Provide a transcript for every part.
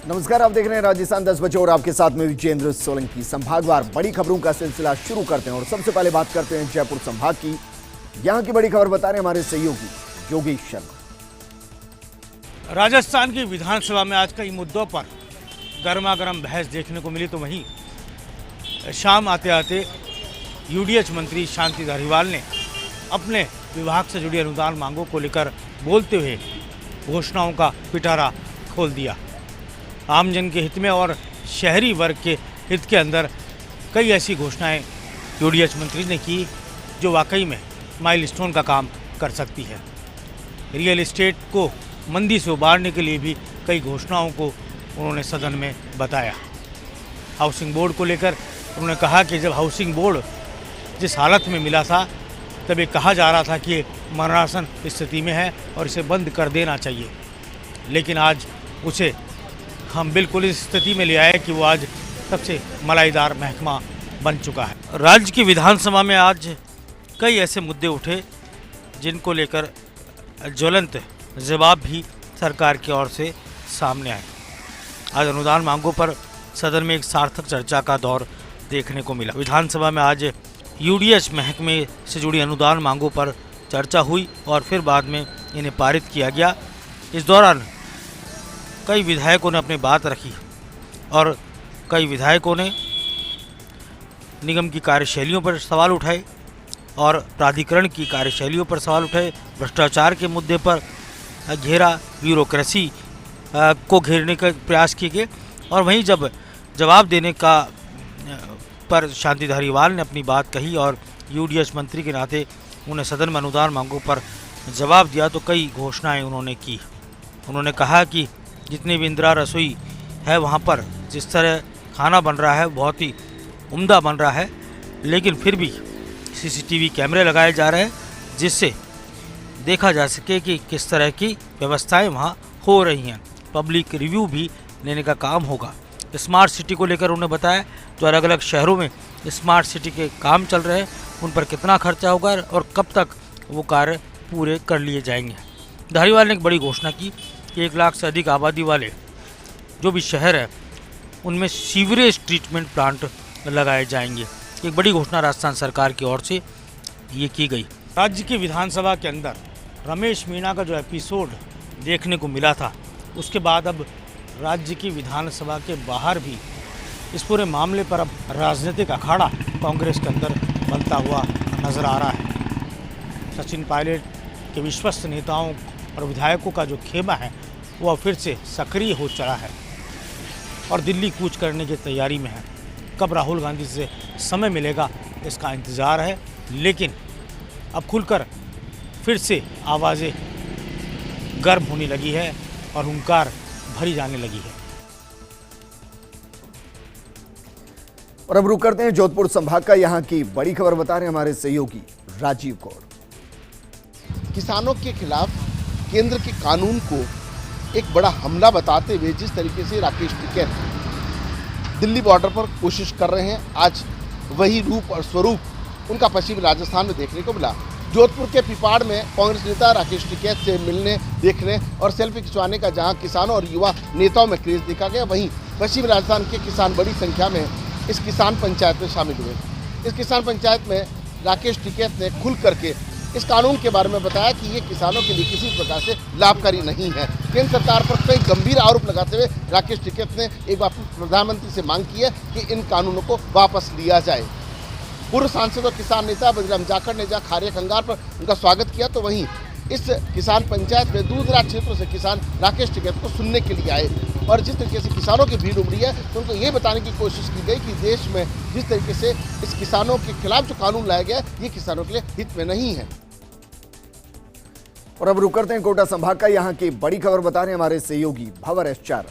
नमस्कार, आप देख रहे हैं राजस्थान 10 बजे और आपके साथ में विजेंद्र सोलंकी। संभागवार बड़ी खबरों का सिलसिला शुरू करते हैं और सबसे पहले बात करते हैं जयपुर संभाग की। यहां की बड़ी खबर बता रहे हमारे सहयोगी योगेश शर्मा। राजस्थान की विधानसभा में आज कई मुद्दों पर गर्मा गर्म बहस देखने को मिली, तो वहीं शाम आते आते यूडीएच मंत्री शांति धारीवाल ने अपने विभाग से जुड़ी अनुदान मांगों को लेकर बोलते हुए घोषणाओं का पिटारा खोल दिया। आमजन के हित में और शहरी वर्ग के हित के अंदर कई ऐसी घोषणाएं यूडीएच मंत्री ने की जो वाकई में माइलस्टोन का काम कर सकती है। रियल एस्टेट को मंदी से उबारने के लिए भी कई घोषणाओं को उन्होंने सदन में बताया। हाउसिंग बोर्ड को लेकर उन्होंने कहा कि जब हाउसिंग बोर्ड जिस हालत में मिला था तब ये कहा जा रहा था कि ये मरणासन स्थिति में है और इसे बंद कर देना चाहिए, लेकिन आज उसे हम बिल्कुल इस स्थिति में ले आए कि वो आज सबसे मलाईदार महकमा बन चुका है। राज्य की विधानसभा में आज कई ऐसे मुद्दे उठे जिनको लेकर ज्वलंत जवाब भी सरकार की ओर से सामने आए। आज अनुदान मांगों पर सदन में एक सार्थक चर्चा का दौर देखने को मिला। विधानसभा में आज यूडीएच महकमे से जुड़ी अनुदान मांगों पर चर्चा हुई और फिर बाद में इन्हें पारित किया गया। इस दौरान कई विधायकों ने अपनी बात रखी और कई विधायकों ने निगम की कार्यशैलियों पर सवाल उठाए और प्राधिकरण की कार्यशैलियों पर सवाल उठाए। भ्रष्टाचार के मुद्दे पर घेरा, ब्यूरोक्रेसी को घेरने का प्रयास किए गए और वहीं जब जवाब देने का पर शांति धारीवाल ने अपनी बात कही और यूडीएच मंत्री के नाते उन्हें सदन में अनुदान मांगों पर जवाब दिया तो कई घोषणाएं उन्होंने की। उन्होंने कहा कि जितनी भी इंदिरा रसोई है वहाँ पर जिस तरह खाना बन रहा है बहुत ही उम्दा बन रहा है, लेकिन फिर भी सीसीटीवी कैमरे लगाए जा रहे हैं जिससे देखा जा सके कि किस तरह की व्यवस्थाएं वहाँ हो रही हैं। पब्लिक रिव्यू भी लेने का काम होगा। स्मार्ट सिटी को लेकर उन्होंने बताया जो अलग अलग शहरों में स्मार्ट सिटी के काम चल रहे हैं उन पर कितना खर्चा होगा और कब तक वो कार्य पूरे कर लिए जाएंगे। धारीवाल ने एक बड़ी घोषणा की कि 1 लाख से अधिक आबादी वाले जो भी शहर है उनमें सीवरेज ट्रीटमेंट प्लांट लगाए जाएंगे। एक बड़ी घोषणा राजस्थान सरकार की ओर से ये की गई। राज्य की विधानसभा के अंदर रमेश मीणा का जो एपिसोड देखने को मिला था उसके बाद अब राज्य की विधानसभा के बाहर भी इस पूरे मामले पर अब राजनीतिक अखाड़ा कांग्रेस के अंदर बनता हुआ नजर आ रहा है। सचिन पायलट के विश्वस्त नेताओं और विधायकों का जो खेमा है वह फिर से सक्रिय हो चला है और दिल्ली कूच करने की तैयारी में है। कब राहुल गांधी से समय मिलेगा इसका इंतज़ार है, लेकिन अब खुलकर फिर से आवाज़ें गर्म होने लगी है और हुंकार भरी जाने लगी है। और अब रुक करते हैं जोधपुर संभाग का। यहां की बड़ी खबर बता रहे हैं हमारे सहयोगी राजीव कौर। किसानों के खिलाफ केंद्र के कानून को एक बड़ा हमला बताते हुए जिस तरीके से राकेश टिकैत दिल्ली बॉर्डर पर कोशिश कर रहे हैं, आज वही रूप और स्वरूप उनका पश्चिमी राजस्थान में देखने को मिला। जोधपुर के पिपाड़ में कांग्रेस नेता राकेश टिकैत से मिलने, देखने और सेल्फी खिंचवाने का जहां किसानों और युवा नेताओं में क्रेज देखा गया, वहीं पश्चिमी राजस्थान के किसान बड़ी संख्या में इस किसान पंचायत में शामिल हुए। इस किसान पंचायत में राकेश टिकैत ने खुल करके इस कानून के बारे में बताया कि ये किसानों के लिए किसी प्रकार से लाभकारी नहीं है। केंद्र सरकार पर कई गंभीर आरोप लगाते हुए राकेश टिकैत ने एक बार प्रधानमंत्री से मांग की है कि इन कानूनों को वापस लिया जाए। पूर्व सांसद और किसान नेता बजरंग जाखड़ ने जहाँ खारिया खंगार पर उनका स्वागत किया, तो वहीं इस किसान पंचायत में दूर दराज क्षेत्रों से किसान राकेश टिकैत को सुनने के लिए आए और जिस तरीके से किसानों की भीड़ उमड़ी है तो उनको ये बताने की कोशिश की गई कि देश में जिस तरीके से इस किसानों के खिलाफ जो कानून लाया गया ये किसानों के लिए हित में नहीं है। और अब रुक करते हैं कोटा संभाग का। यहां की बड़ी खबर बता रहे हैं हमारे सहयोगी भवर एस चार।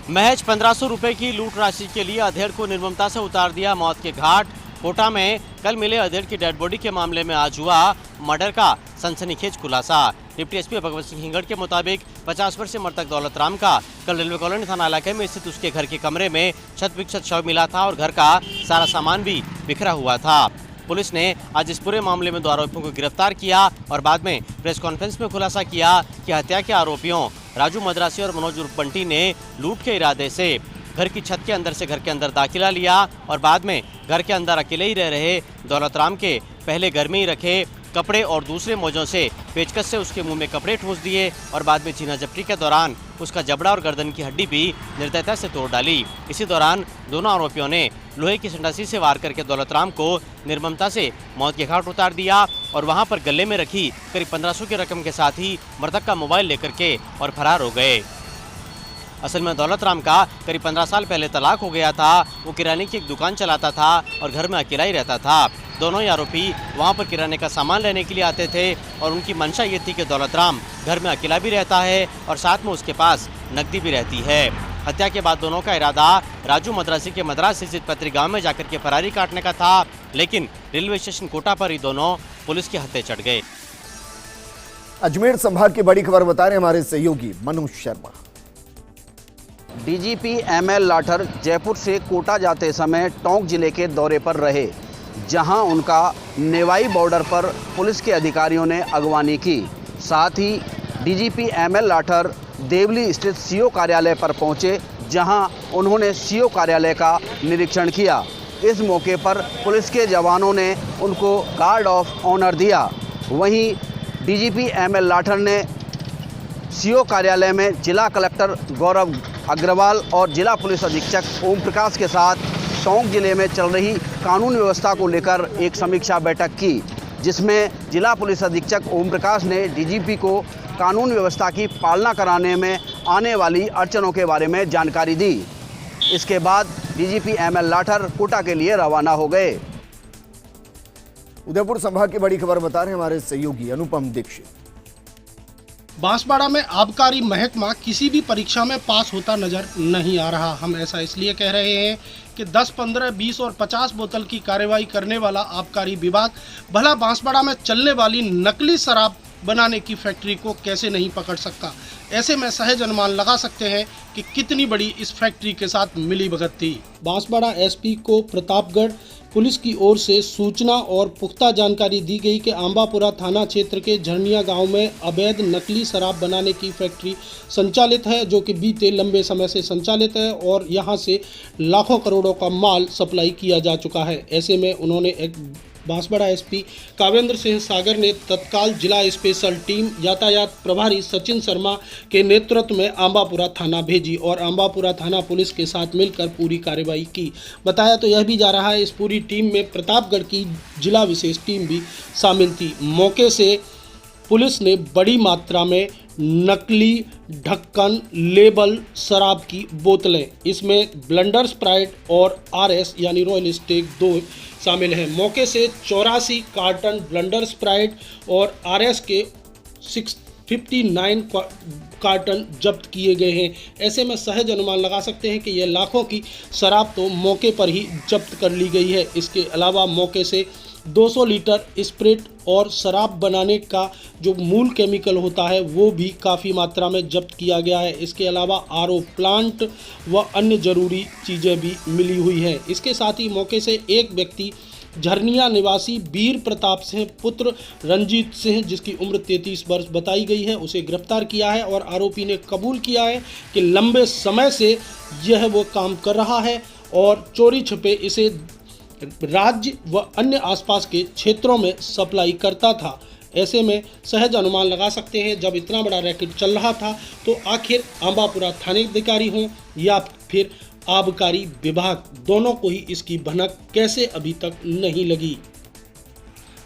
महज 1500 रुपए की लूट राशि के लिए अधेड़ को निर्ममता से उतार दिया मौत के घाट। कोटा में कल मिले अधेड़ की डेड बॉडी के मामले में आज हुआ मर्डर का सनसनीखेज खुलासा। डिप्टी एसपी भगवत सिंह हिंगड़ के मुताबिक 50 वर्षीय मृतक दौलत राम का कल रेलवे कॉलोनी थाना इलाके में स्थित उसके घर के कमरे में शत विक्षत शव मिला था और घर का सारा सामान भी बिखरा हुआ था। पुलिस ने आज इस पूरे मामले में 2 आरोपियों को गिरफ्तार किया और बाद में प्रेस कॉन्फ्रेंस में खुलासा किया कि हत्या के आरोपियों राजू मद्रासी और मनोज उर्फ बंटी ने लूट के इरादे से घर की छत के अंदर से घर के अंदर दाखिला लिया और बाद में घर के अंदर अकेले ही रह रहे दौलतराम के पहले घर में ही रखे कपड़े और दूसरे मौजों से पेचकस से उसके मुंह में कपड़े ठूंस दिए और बाद में छीना झपटी के दौरान उसका जबड़ा और गर्दन की हड्डी भी निर्दयता से तोड़ डाली। इसी दौरान दोनों आरोपियों ने लोहे की संडासी से वार करके दौलतराम को निर्ममता से मौत के घाट उतार दिया और वहां पर गले में रखी करीब 1500 की रकम के साथ ही मृतक का मोबाइल लेकर के और फरार हो गए। असल में दौलतराम का करीब 15 साल पहले तलाक हो गया था। वो किराने की एक दुकान चलाता था और घर में अकेला ही रहता था। दोनों ही आरोपी वहां पर किराने का सामान लेने के लिए आते थे और उनकी मंशा ये थी कि दौलतराम घर में अकेला भी रहता है और साथ में उसके पास नकदी भी रहती है। हत्या के बाद दोनों का इरादा राजू मद्रासी के मद्रास स्थित पत्री गाँव में जाकर के फरारी काटने का था, लेकिन रेलवे स्टेशन कोटा पर ही दोनों पुलिस के हत्थे चढ़ गए। अजमेर संभाग की बड़ी खबर बता रहे हमारे सहयोगी मनोज शर्मा। डीजीपी एमएल लाठर जयपुर से कोटा जाते समय टोंक जिले के दौरे पर रहे, जहां उनका नेवाई बॉर्डर पर पुलिस के अधिकारियों ने अगवानी की। साथ ही डीजीपी एमएल लाठर देवली स्थित सीओ कार्यालय पर पहुंचे, जहां उन्होंने सीओ कार्यालय का निरीक्षण किया। इस मौके पर पुलिस के जवानों ने उनको गार्ड ऑफ ऑनर दिया। वहीं डीजीपी एमएल लाठर ने सीओ कार्यालय में जिला कलेक्टर गौरव अग्रवाल और जिला पुलिस अधीक्षक ओम प्रकाश के साथ टोंक जिले में चल रही कानून व्यवस्था को लेकर एक समीक्षा बैठक की, जिसमें जिला पुलिस अधीक्षक ओम प्रकाश ने डीजीपी को कानून व्यवस्था की पालना कराने में आने वाली अड़चनों के बारे में जानकारी दी। इसके बाद डीजीपी एमएल लाठर कोटा के लिए रवाना हो गए। उदयपुर संभाग की बड़ी खबर बता रहे हमारे सहयोगी अनुपम दीक्षित। बांसवाड़ा में आबकारी महकमा किसी भी परीक्षा में पास होता नजर नहीं आ रहा। हम ऐसा इसलिए कह रहे हैं कि 10, 15, 20 और 50 बोतल की कार्रवाई करने वाला आबकारी विभाग भला बांसवाड़ा में चलने वाली नकली शराब बनाने की फैक्ट्री को कैसे नहीं पकड़ सकता। ऐसे में सहज अनुमान लगा सकते हैं कि कितनी बड़ी इस फैक्ट्री के साथ मिलीभगत थी। बांसवाड़ा एसपी को प्रतापगढ़ पुलिस की ओर से सूचना और पुख्ता जानकारी दी गई कि आंबापुरा थाना क्षेत्र के झरनिया गांव में अवैध नकली शराब बनाने की फैक्ट्री संचालित है, जो कि बीते लंबे समय से संचालित है और यहां से लाखों करोड़ों का माल सप्लाई किया जा चुका है। ऐसे में उन्होंने एक बांसवाड़ा एसपी कावेंद्र सिंह सागर ने तत्काल जिला स्पेशल टीम यातायात प्रभारी सचिन शर्मा के नेतृत्व में आंबापुरा थाना भेजी और आंबापुरा थाना पुलिस के साथ मिलकर पूरी कार्रवाई की। बताया तो यह भी जा रहा है, इस पूरी टीम में प्रतापगढ़ की जिला विशेष टीम भी शामिल थी। मौके से पुलिस ने बड़ी मात्रा में नकली ढक्कन लेबल शराब की बोतलें, इसमें ब्लेंडर स्प्राइट और आरएस यानी रॉयल स्टेग 2 शामिल हैं। मौके से 84 कार्टन ब्लेंडर स्प्राइट और आरएस के 659 कार्टन जब्त किए गए हैं। ऐसे में सहज अनुमान लगा सकते हैं कि यह लाखों की शराब तो मौके पर ही जब्त कर ली गई है। इसके अलावा मौके से 200 लीटर स्प्रिट और शराब बनाने का जो मूल केमिकल होता है वो भी काफ़ी मात्रा में जब्त किया गया है। इसके अलावा आरओ प्लांट व अन्य ज़रूरी चीज़ें भी मिली हुई हैं। इसके साथ ही मौके से एक व्यक्ति झरनिया निवासी वीर प्रताप सिंह पुत्र रंजीत सिंह, जिसकी उम्र 33 वर्ष बताई गई है, उसे गिरफ्तार किया है और आरोपी ने कबूल किया है कि लंबे समय से यह वो काम कर रहा है और चोरी छिपे इसे राज्य व अन्य आसपास के क्षेत्रों में सप्लाई करता था। ऐसे में सहज अनुमान लगा सकते हैं, जब इतना बड़ा रैकेट चल रहा था तो आखिर आंबापुरा थानाधिकारी हों या फिर आबकारी विभाग, दोनों को ही इसकी भनक कैसे अभी तक नहीं लगी।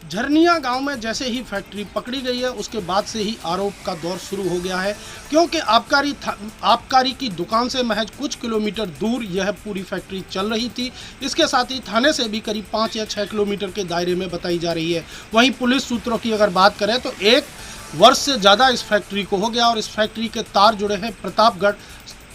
झरनिया गांव में जैसे ही फैक्ट्री पकड़ी गई है उसके बाद से ही आरोप का दौर शुरू हो गया है, क्योंकि आबकारी की दुकान से महज कुछ किलोमीटर दूर यह पूरी फैक्ट्री चल रही थी। इसके साथ ही थाने से भी करीब 5 या 6 किलोमीटर के दायरे में बताई जा रही है। वहीं पुलिस सूत्रों की अगर बात करें तो 1 वर्ष से ज़्यादा इस फैक्ट्री को हो गया और इस फैक्ट्री के तार जुड़े हैं प्रतापगढ़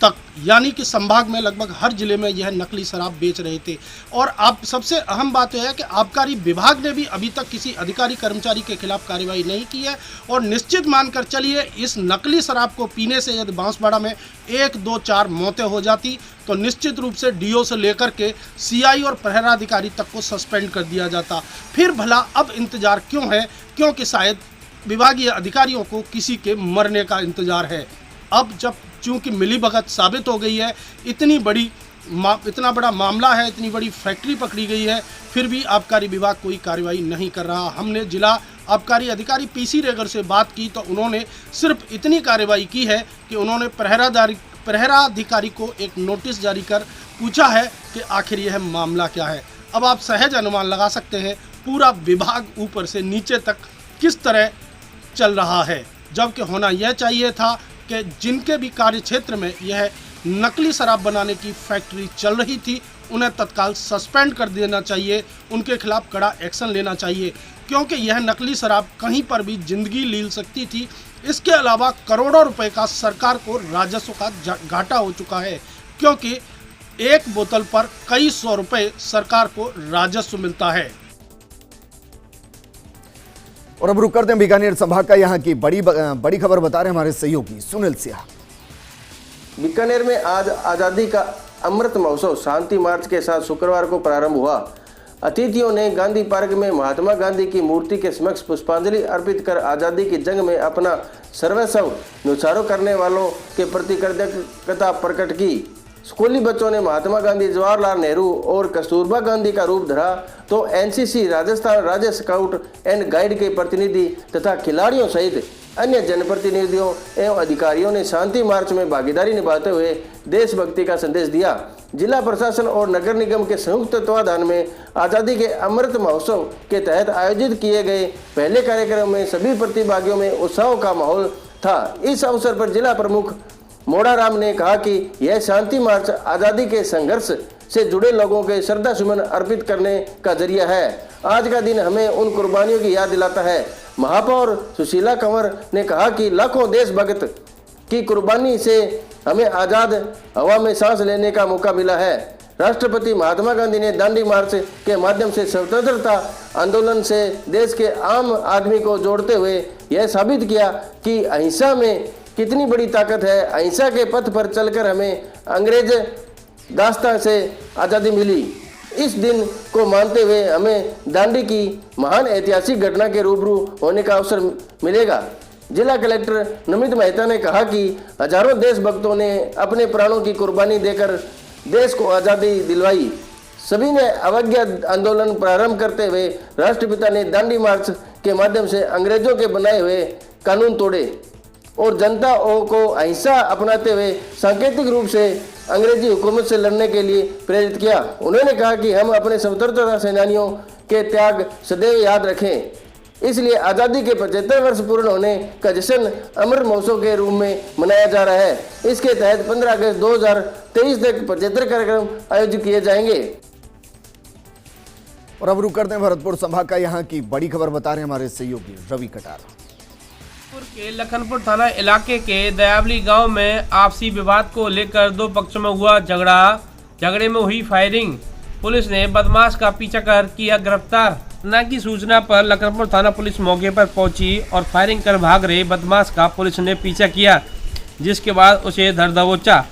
तक, यानी कि संभाग में लगभग हर जिले में यह नकली शराब बेच रहे थे। और अब सबसे अहम बात यह है कि आबकारी विभाग ने भी अभी तक किसी अधिकारी कर्मचारी के खिलाफ कार्रवाई नहीं की है और निश्चित मानकर चलिए इस नकली शराब को पीने से यदि बांसवाड़ा में 1, 2, 4 मौतें हो जाती तो निश्चित रूप से डीओ से लेकर के सीआई और प्रहराधिकारी तक को सस्पेंड कर दिया जाता। फिर भला अब इंतजार क्यों है? क्योंकि शायद विभागीय अधिकारियों को किसी के मरने का इंतजार है। अब जब चूंकि मिलीभगत साबित हो गई है, इतना बड़ा मामला है, इतनी बड़ी फैक्ट्री पकड़ी गई है, फिर भी आबकारी विभाग कोई कार्रवाई नहीं कर रहा। हमने जिला आबकारी अधिकारी पीसी रेगर से बात की तो उन्होंने सिर्फ इतनी कार्रवाई की है कि उन्होंने प्रहराधिकारी को एक नोटिस जारी कर पूछा है कि आखिर यह मामला क्या है। अब आप सहज अनुमान लगा सकते हैं पूरा विभाग ऊपर से नीचे तक किस तरह चल रहा है, जबकि होना यह चाहिए था कि जिनके भी कार्य क्षेत्र में यह नकली शराब बनाने की फैक्ट्री चल रही थी उन्हें तत्काल सस्पेंड कर देना चाहिए, उनके खिलाफ कड़ा एक्शन लेना चाहिए, क्योंकि यह नकली शराब कहीं पर भी जिंदगी लील सकती थी। इसके अलावा करोड़ों रुपए का सरकार को राजस्व का घाटा हो चुका है, क्योंकि एक बोतल पर कई सौ रुपए सरकार को राजस्व मिलता है। और अब रुक करते हैं बीकानेर संभाग का, यहाँ की बड़ी खबर बता रहे हमारे सहयोगी सुनील सिंह। बीकानेर में आज आज़ादी का अमृत महोत्सव शांति मार्च के साथ शुक्रवार को प्रारंभ हुआ। अतिथियों ने गांधी पार्क में महात्मा गांधी की मूर्ति के समक्ष पुष्पांजलि अर्पित कर आज़ादी की जंग में अपना सर्वस्व न्यौछावर करने वालों के प्रति कृतज्ञता प्रकट की। स्कूली बच्चों ने महात्मा गांधी, जवाहरलाल नेहरू और कस्तूरबा गांधी का रूप धरा तो एनसीसी, राजस्थान राज्य स्काउट एंड गाइड के प्रतिनिधि तथा खिलाड़ियों सहित अन्य जनप्रतिनिधियों एवं अधिकारियों ने शांति मार्च में भागीदारी निभाते हुए देशभक्ति का संदेश दिया। जिला प्रशासन और नगर निगम के संयुक्त तत्वाधान में आज़ादी के अमृत महोत्सव के तहत आयोजित किए गए पहले कार्यक्रम में सभी प्रतिभागियों में उत्साह का माहौल था। इस अवसर पर जिला प्रमुख मोड़ाराम ने कहा कि यह शांति मार्च आज़ादी के संघर्ष से जुड़े लोगों के श्रद्धा सुमन अर्पित करने का जरिया है। आज का दिन हमें उन कुर्बानियों की याद दिलाता है। महापौर सुशीला कंवर ने कहा कि लाखों देशभक्त की कुर्बानी से हमें आज़ाद हवा में सांस लेने का मौका मिला है। राष्ट्रपति महात्मा गांधी ने दांडी मार्च के माध्यम से स्वतंत्रता आंदोलन से देश के आम आदमी को जोड़ते हुए यह साबित किया कि अहिंसा में कितनी बड़ी ताकत है। अहिंसा के पथ पर चलकर हमें अंग्रेज दास्तां से आज़ादी मिली। इस दिन को मानते हुए हमें दांडी की महान ऐतिहासिक घटना के रूबरू होने का अवसर मिलेगा। जिला कलेक्टर नमित मेहता ने कहा कि हजारों देशभक्तों ने अपने प्राणों की कुर्बानी देकर देश को आज़ादी दिलवाई। सभी ने अवज्ञा आंदोलन प्रारंभ करते हुए राष्ट्रपिता ने दांडी मार्च के माध्यम से अंग्रेजों के बनाए हुए कानून तोड़े और जनता को अहिंसा अपनाते हुए सांकेतिक रूप से अंग्रेजी हुकूमत से लड़ने के लिए प्रेरित किया। उन्होंने कहा कि हम अपने स्वतंत्रता सेनानियों के त्याग सदैव याद रखें। इसलिए आज़ादी के 75 वर्ष पूर्ण होने का जश्न अमृत महोत्सव के रूप में मनाया जा रहा है। इसके तहत 15 अगस्त 2023 तक 75 कार्यक्रम आयोजित किए जाएंगे। और अब रुक करते हैं भरतपुर संभाग का, यहाँ की बड़ी खबर बता रहे हैं हमारे सहयोगी रवि कटार। के लखनपुर थाना इलाके के दयावली गांव में आपसी विवाद को लेकर दो पक्षों में हुआ झगड़े में हुई फायरिंग। पुलिस ने बदमाश का पीछा कर किया गिरफ्तार। घटना की सूचना पर लखनपुर थाना पुलिस मौके पर पहुंची और फायरिंग कर भाग रहे बदमाश का पुलिस ने पीछा किया, जिसके बाद उसे धर दबोचा।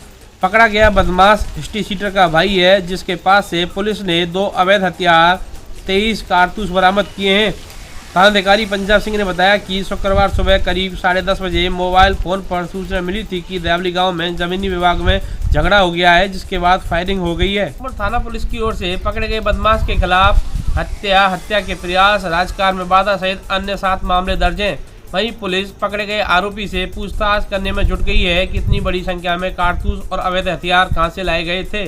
पकड़ा गया बदमाश हिस्ट्री सीटर का भाई है, जिसके पास से पुलिस ने 2 अवैध हथियार 23 कारतूस बरामद किए हैं। थानाधिकारी पंजाब सिंह ने बताया कि शुक्रवार सुबह करीब 10:30 बजे मोबाइल फोन पर सूचना मिली थी कि दयावली गांव में जमीनी विभाग में झगड़ा हो गया है, जिसके बाद फायरिंग हो गई है। थाना पुलिस की ओर से पकड़े गए बदमाश के खिलाफ हत्या के प्रयास, राजकारण में बाधा सहित अन्य 7 मामले दर्ज हैं। वहीं पुलिस पकड़े गए आरोपी से पूछताछ करने में जुट गई है कि इतनी बड़ी संख्या में कारतूस और अवैध हथियार कहां से लाए गए थे।